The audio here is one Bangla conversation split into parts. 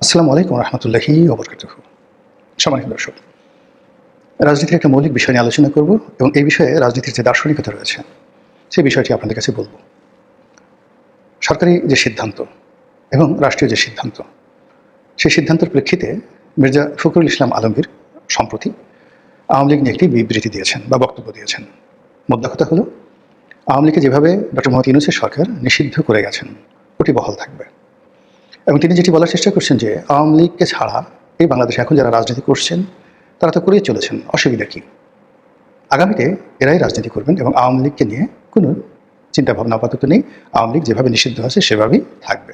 আসসালামু আলাইকুম রহমতুল্লাহি ওয়া বারাকাতুহু। সম্মানিত দর্শক, রাজনীতির একটা মৌলিক বিষয় নিয়ে আলোচনা করব এবং এই বিষয়ে রাজনীতির যে দার্শনিকতা রয়েছে সেই বিষয়টি আপনাদের কাছে বলব। সরকারি যে সিদ্ধান্ত এবং রাষ্ট্রীয় যে সিদ্ধান্ত, সেই সিদ্ধান্তের প্রেক্ষিতে মির্জা ফখরুল ইসলাম আলমগীর সম্প্রতি আওয়ামী লীগ নিয়ে একটি বিবৃতি দিয়েছেন বা বক্তব্য দিয়েছেন। মোদ্দা কথা হলো, আওয়ামী লীগকে যেভাবে ডক্টর মোহাম্মদ ইউনূসের সরকার নিষিদ্ধ করে গেছেন ওটি বহাল থাকবে। এবং তিনি যেটি বলার চেষ্টা করছেন যে আওয়ামী লীগকে ছাড়া এই বাংলাদেশে এখন যারা রাজনীতি করছেন তারা তো করেই চলেছেন, অসুবিধা কী? আগামীতে এরাই রাজনীতি করবেন এবং আওয়ামী লীগকে নিয়ে কোনো চিন্তাভাবনা আপাতত নেই। আওয়ামী লীগ যেভাবে নিষিদ্ধ আছে সেভাবেই থাকবে।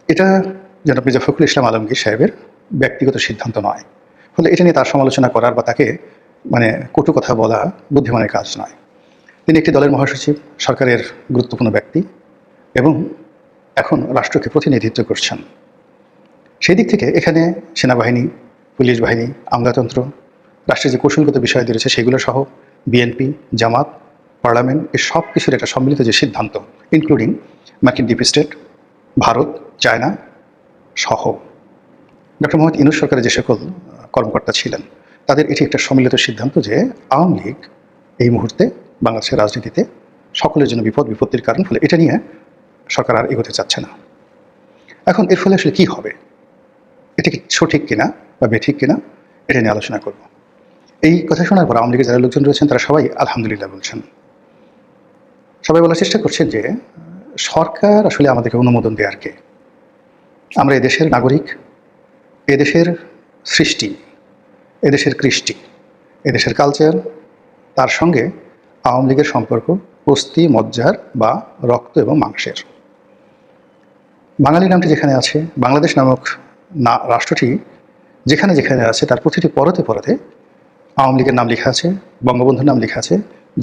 এটা জনাব মির্জা ফখরুল ইসলাম আলমগীর সাহেবের ব্যক্তিগত সিদ্ধান্ত নয়, ফলে এটা নিয়ে তার সমালোচনা করার বা তাকে কটু কথা বলা বুদ্ধিমানের কাজ নয়। তিনি একটি দলের মহাসচিব, সরকারের গুরুত্বপূর্ণ ব্যক্তি এবং এখন রাষ্ট্রকে প্রতিনিধিত্ব করছেন। সেই দিক থেকে এখানে সেনাবাহিনী, পুলিশ বাহিনী, আমলাতন্ত্র, রাষ্ট্রের যে কৌশলগত বিষয়াদি রয়েছে সেগুলো সহ বিএনপি, জামাত, পার্লামেন্ট, এই সব কিছুর একটা সম্মিলিত যে সিদ্ধান্ত, ইনক্লুডিং মার্কিন ডিপ স্টেট, ভারত, চায়না সহ ডক্টর মোহাম্মদ ইউনূস সরকারের যে সকল কর্মকর্তা ছিলেন তাদের এটি একটা সম্মিলিত সিদ্ধান্ত যে আওয়ামী লীগ এই মুহূর্তে বাংলাদেশের রাজনীতিতে সকলের জন্য বিপত্তির কারণ। ফলে এটা নিয়ে সরকার আর এগোতে চাচ্ছে না। এখন এর ফলে আসলে কী হবে, এটা কি সঠিক কিনা বা বেঠিক কিনা, এটা নিয়ে আলোচনা করব। এই কথা শোনার পর আওয়ামী লীগের যারা লোকজন রয়েছেন তারা সবাই আলহামদুলিল্লাহ বলছেন। সবাই বলার চেষ্টা করছেন যে সরকার আসলে আমাদেরকে অনুমোদন দেওয়ার কে? আমরা এদেশের নাগরিক, এদেশের সৃষ্টি, এদেশের কৃষ্টি, এদেশের কালচার, তার সঙ্গে আওয়ামী লীগের সম্পর্ক অস্থি মজ্জার বা রক্ত এবং মাংসের। বাঙালি নামটি যেখানে আছে, বাংলাদেশ নামক রাষ্ট্রটি যেখানে যেখানে আছে, তার প্রতিটি পরতে পরতে আওয়ামী লীগের নাম লেখা আছে, বঙ্গবন্ধুর নাম লেখা আছে,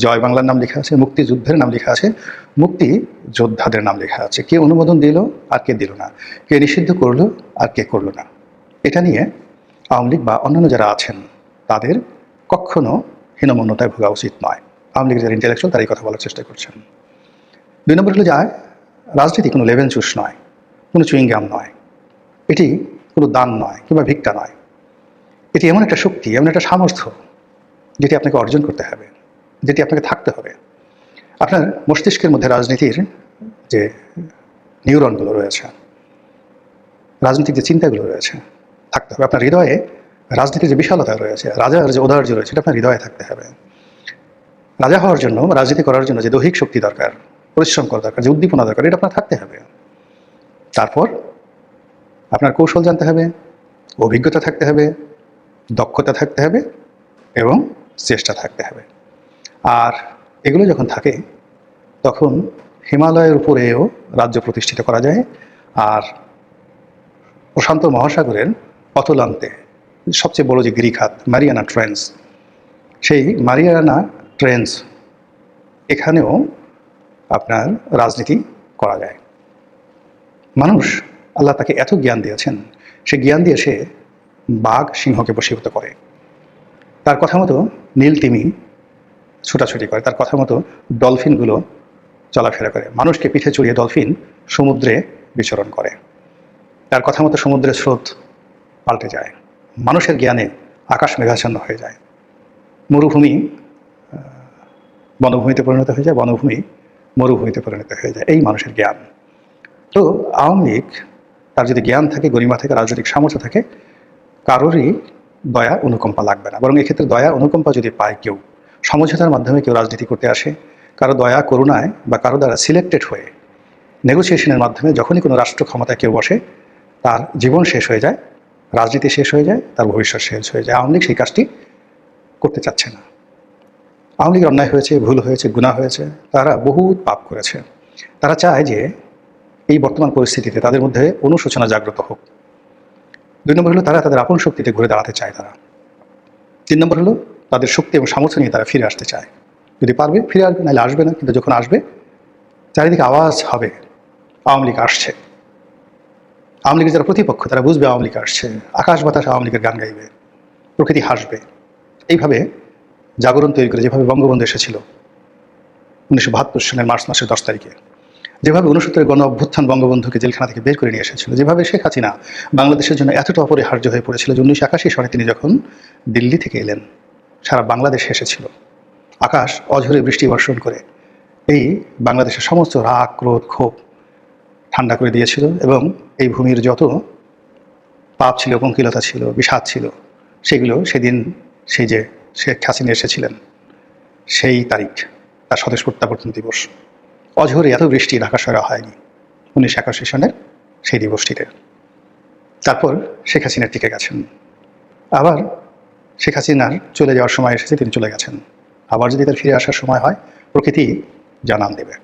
জয় বাংলার নাম লেখা আছে, মুক্তিযুদ্ধের নাম লেখা আছে, মুক্তি যোদ্ধাদের নাম লেখা আছে। কে অনুমোদন দিল আর কে দিল না, কে নিষিদ্ধ করলো আর কে করলো না, এটা নিয়ে আওয়ামী লীগ বা অন্যান্য যারা আছেন তাদের কখনো হীনমন্যতায় ভোগা উচিত নয়। আওয়ামী লীগের যারা ইন্টেলেকচুয়াল তারা এই কথা বলার চেষ্টা করছেন। 2 নম্বর হলো যায়, রাজনীতি কোনো লেভেল চুষ নয়, কোনো চুইংগাম নয়, এটি কোনো দান নয় কিংবা ভিক্ষা নয়। এটি এমন একটা শক্তি, এমন একটা সামর্থ্য যেটি আপনাকে অর্জন করতে হবে, যেটি আপনাকে থাকতে হবে। আপনার মস্তিষ্কের মধ্যে রাজনীতির যে নিউরনগুলো রয়েছে, রাজনৈতিক যে চিন্তাগুলো রয়েছে থাকতে হবে। আপনার হৃদয়ে রাজনীতির যে বিশালতা রয়েছে, রাজার যে ঔদার্য রয়েছে, এটা আপনার হৃদয়ে থাকতে হবে। রাজা হওয়ার জন্য, রাজনীতি করার জন্য যে দৈহিক শক্তি দরকার, পরিশ্রম করা দরকার, যে উদ্দীপনা দরকার, এটা আপনার থাকতে হবে। তারপর আপনার কৌশল জানতে হবে, অভিজ্ঞতা থাকতে হবে, দক্ষতা থাকতে হবে এবং চেষ্টা থাকতে হবে। আর এগুলো যখন থাকে তখন হিমালয়ের উপরেও রাজ্য প্রতিষ্ঠিত করা যায়। আর প্রশান্ত মহাসাগরের অতলান্তে সবচেয়ে বড় যে গিরিখাত মারিয়ানা ট্রেঞ্চ, সেই মারিয়ানা ট্রেঞ্চ এখানেও আপনার রাজনীতি করা যায়। মানুষ, আল্লাহ তাকে এত জ্ঞান দিয়েছেন, সে জ্ঞান দিয়ে সে বাঘ সিংহকে বশীভূত করে। তার কথা মতো নীল তিমি ছুটাছুটি করে, তার কথা মতো ডলফিনগুলো চলাফেরা করে, মানুষকে পিঠে চড়িয়ে ডলফিন সমুদ্রে বিচরণ করে। তার কথা মতো সমুদ্রের স্রোত পাল্টে যায়, মানুষের জ্ঞানে আকাশ মেঘাচ্ছন্ন হয়ে যায়, মরুভূমি বনভূমিতে পরিণত হয়ে যায়, বনভূমি মরুভূমিতে পরিণত হয়ে যায়। এই মানুষের জ্ঞান। তো আওয়ামী লীগ, তার যদি জ্ঞান থাকে, গরিমা থাকে, রাজনৈতিক সামর্থ্য থাকে, কারোরই দয়া অনুকম্পা লাগবে না। বরং এক্ষেত্রে দয়া অনুকম্পা যদি পায় কেউ, সমঝোতার মাধ্যমে কেউ রাজনীতি করতে আসে, কারো দয়া করুণায় বা কারো দ্বারা সিলেক্টেড হয়ে নেগোসিয়েশনের মাধ্যমে যখনই কোনো রাষ্ট্র ক্ষমতায় কেউ বসে, তার জীবন শেষ হয়ে যায়, রাজনীতি শেষ হয়ে যায়, তার ভবিষ্যৎ শেষ হয়ে যায়। আওয়ামী লীগ সেই কাজটি করতে চাচ্ছে না। আওয়ামী লীগের অন্যায় হয়েছে, ভুল হয়েছে, গুনাহ হয়েছে, তারা বহু পাপ করেছে। তারা চায় যে এই বর্তমান পরিস্থিতিতে তাদের মধ্যে অনুশোচনা জাগ্রত হোক। 2 নম্বর হলো তারা তাদের আপন শক্তিতে ঘুরে দাঁড়াতে চায় তারা। 3 নম্বর হলো তাদের শক্তি এবং সামর্থ্য নিয়ে তারা ফিরে আসতে চায়। যদি পারবে ফিরে আসবে, নাহলে আসবে না। কিন্তু যখন আসবে চারিদিকে আওয়াজ হবে আওয়ামী লীগ আসছে। আওয়ামী লীগের যারা প্রতিপক্ষ তারা বুঝবে আওয়ামী লীগ আসছে, আকাশ বাতাস আওয়ামী লীগের গান গাইবে, প্রকৃতি হাসবে। এইভাবে জাগরণ তৈরি করে, যেভাবে বঙ্গবন্ধু এসেছিল 1972 সালের মার্চ মাসের 10 তারিখে, যেভাবে 69 গণ অভ্যুত্থান বঙ্গবন্ধুকে জেলখানা থেকে বের করে নিয়ে এসেছিল, যেভাবে শেখ হাসিনা বাংলাদেশের জন্য এতটা অপরিহার্য হয়ে পড়েছিল যে 1981 সনে তিনি যখন দিল্লি থেকে এলেন, সারা বাংলাদেশ এসেছিল আকাশ অঝরে বৃষ্টি বর্ষণ করে এই বাংলাদেশের সমস্ত রাগ, ক্রোধ, ক্ষোভ ঠান্ডা করে দিয়েছিল এবং এই ভূমির যত পাপ ছিল, পঙ্কিলতা ছিল, বিষাদ ছিল, সেগুলো সেদিন সেই যে শেখ হাসিনা এসেছিলেন সেই তারিখ, তার স্বদেশ প্রত্যাবর্তন দিবস, অঝরে এত বৃষ্টি ঢাকা শহরে হয়নি 1981 সনের সেই দিবসটিতে। তারপর শেখ হাসিনা টিকে গেছেন, আবার শেখ হাসিনার চলে যাওয়ার সময় এসেছে, তিনি চলে গেছেন, আবার যদি তার ফিরে আসার সময় হয় প্রকৃতি জানান দেবে।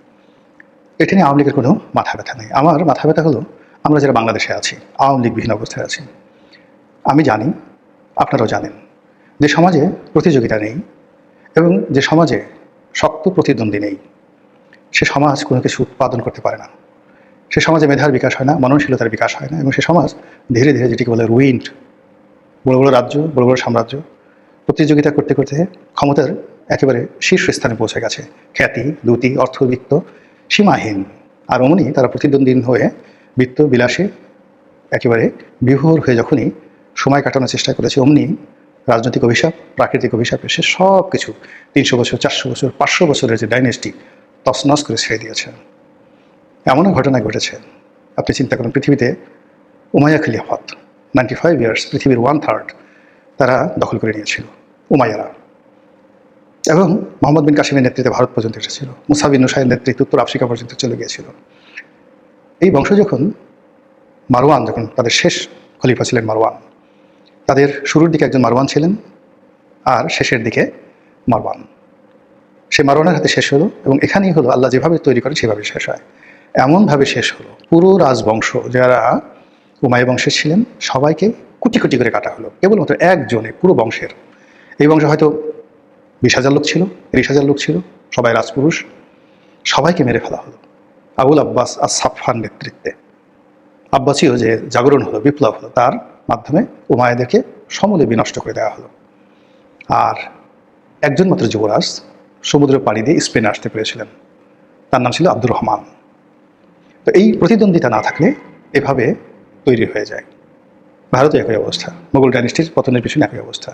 এটা নিয়ে আওয়ামী লীগের কোনো মাথা ব্যথা নেই। আমার মাথা ব্যথা হলো আমরা যারা বাংলাদেশে আছি, আওয়ামী লীগ বিহীন অবস্থায় আছি। আমি জানি, আপনারাও জানেন, যে সমাজে প্রতিযোগিতা নেই এবং যে সমাজে শক্ত প্রতিদ্বন্দ্বী নেই, সে সমাজ কোনো কিছু উৎপাদন করতে পারে না। সে সমাজে মেধার বিকাশ হয় না, মননশীলতার বিকাশ হয় না, এবং সে সমাজ ধীরে ধীরে যেটিকে বলে রুইন্ড, বড় বড় রাজ্য, বড় বড় সাম্রাজ্য প্রতিযোগিতা করতে করতে ক্ষমতার একেবারে শীর্ষস্থানে পৌঁছে গেছে, খ্যাতি, দ্যুতি, অর্থবিত্ত সীমাহীন। আর অমনি তারা প্রতিদ্বন্দ্বী হয়ে বৃত্ত বিলাসে একেবারে বিভোর হয়ে যখনই সময় কাটানোর চেষ্টা করেছে, অমনি রাজনৈতিক অভিশাপ, প্রাকৃতিক অভিশাপ এসে সব কিছু 300 বছর, 400 বছর, 500 বছরের যে ডাইনেস্টি তছনছ করে ছেড়ে দিয়েছে। এমনও ঘটনা ঘটেছে, আপনি চিন্তা করুন, পৃথিবীতে উমাইয়া খিলাফত 95 ইয়ার্স, পৃথিবীর 1/3 তারা দখল করে নিয়েছিল উমাইয়ারা, এবং মোহাম্মদ বিন কাসিমের নেতৃত্বে ভারত পর্যন্ত এসেছিল, মুসা বিন নুসাইয়ের নেতৃত্বে উত্তর আফ্রিকা পর্যন্ত চলে গিয়েছিল। এই বংশ যখন মারওয়ান, যখন তাদের শেষ খলিফা ছিলেন মারওয়ান, তাদের শুরুর দিকে একজন মারওয়ান ছিলেন আর শেষের দিকে মারওয়ান, সে মারওয়ানের হাতে শেষ হলো, এবং এখানেই হলো আল্লাহ যেভাবে তৈরি করেন সেভাবে শেষ হয়। এমনভাবে শেষ হলো, পুরো রাজবংশ যারা উমাইয়া বংশের ছিলেন সবাইকে কুটি কুটি করে কাটা হলো, কেবলমাত্র একজনে পুরো বংশের। এই বংশে হয়তো 20,000 লোক ছিল, 30,000 লোক ছিল, সবাই রাজপুরুষ, সবাইকে মেরে ফেলা হলো আবুল আব্বাস আস-সাফফার নেতৃত্বে। আব্বাসীয় যে জাগরণ হলো, বিপ্লব হলো, তার মাধ্যমে উমাইয়াদেরকে সমূলে বিনষ্ট করে দেওয়া হলো। আর একজন মাত্র যুবরাজ সমুদ্র পাড়ি দিয়ে স্পেনে আসতে পেরেছিলেন, তার নাম ছিল আব্দুর রহমান। তো এই প্রতিদ্বন্দ্বিতা না থাকলে এভাবে তৈরি হয়ে যায়। ভারতে একই অবস্থা, মোগল ডাইনেস্টির পতনের পিছনে একই অবস্থা,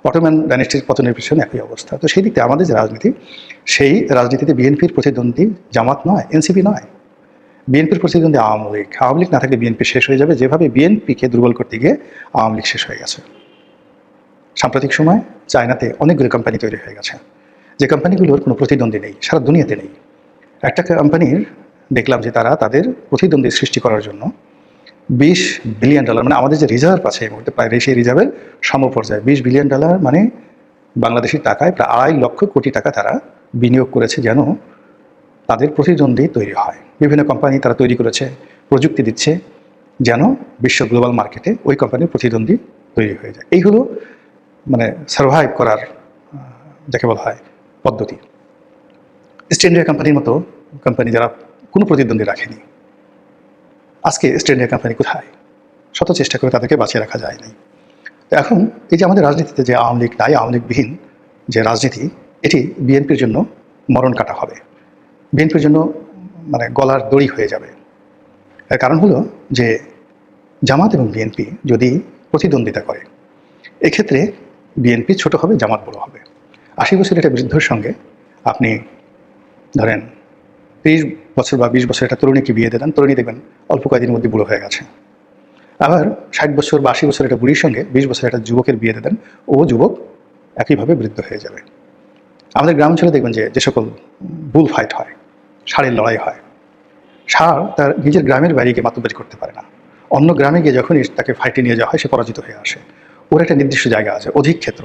অটোম্যান ডাইনেস্টির পতনের পিছনে একই অবস্থা। তো সেই দিকে আমাদের যে রাজনীতি, সেই রাজনীতিতে বিএনপির প্রতিদ্বন্দ্বী জামাত নয়, এনসিপি নয়, বিএনপির প্রতিদ্বন্দ্বী আওয়ামী লীগ। আওয়ামী লীগ না থাকলে বিএনপি শেষ হয়ে যাবে, যেভাবে বিএনপিকে দুর্বল করতে গিয়ে আওয়ামী লীগ শেষ হয়ে গেছে। সাম্প্রতিক সময় চায়নাতে অনেকগুলো কোম্পানি তৈরি হয়ে গেছে, যে কোম্পানিগুলোর কোনো প্রতিদ্বন্দ্বী নেই, সারা দুনিয়াতে নেই। একটা কোম্পানির দেখলাম যে তারা তাদের প্রতিদ্বন্দ্বী সৃষ্টি করার জন্য $20 বিলিয়ন, মানে আমাদের যে রিজার্ভ আছে এই মুহূর্তে প্রায় সেই রিজার্ভের সমপর্যায়ে $20 বিলিয়ন, মানে বাংলাদেশি টাকায় প্রায় 2.5 লক্ষ কোটি টাকা তারা বিনিয়োগ করেছে যেন তাদের প্রতিদ্বন্দ্বী তৈরি হয়। বিভিন্ন কোম্পানি তারা তৈরি করেছে, প্রযুক্তি দিচ্ছে যেন বিশ্ব গ্লোবাল মার্কেটে ওই কোম্পানির প্রতিদ্বন্দ্বী তৈরি হয়ে যায়। এই হলো মানে সার্ভাইভ করার যাকে বলা হয় পদ্ধতি। ইস্ট ইন্ডিয়া কোম্পানির মতো কোম্পানি যারা কোনো প্রতিদ্বন্দ্বী রাখেনি, আজকে ইস্ট ইন্ডিয়া কোম্পানি কোথায়? শত চেষ্টা করে তাদেরকে বাঁচিয়ে রাখা যায় নাই। তো এখন এই যে আমাদের রাজনীতিতে যে আওয়ামী লীগ নাই, আওয়ামী লীগবিহীন যে রাজনীতি, এটি বিএনপির জন্য মরণ কাটা হবে, বিএনপির জন্য মানে গলার দড়ি হয়ে যাবে। এর কারণ হলো যে জামাত এবং বিএনপি যদি প্রতিদ্বন্দ্বিতা করে, এক্ষেত্রে বিএনপি ছোট হবে, জামাত বড় হবে। 80 বছরের একটা বৃদ্ধর সঙ্গে আপনি ধরেন 30 বছর বা 20 বছর একটা তরুণীকে বিয়ে দেন, তরুণী দেখবেন অল্প কয়েকদিনের মধ্যে বুড়ো হয়ে গেছে। আবার 60 বছর বা 80 বছরের একটা বুড়ির সঙ্গে 20 বছরের একটা যুবকের বিয়ে দেন, ও যুবক একইভাবে বৃদ্ধ হয়ে যাবে। আমাদের গ্রামাঞ্চলে দেখবেন যে সকল বুল ফাইট হয়, ষাঁড়ের লড়াই হয়, ষাঁড় তার নিজের গ্রামের বাইরে গিয়ে মাতব্বরি করতে পারে না, অন্য গ্রামে গিয়ে যখনই তাকে ফাইটে নিয়ে যাওয়া হয় সে পরাজিত হয়ে আসে। ওর একটা নির্দিষ্ট জায়গা আছে, অধিক ক্ষেত্র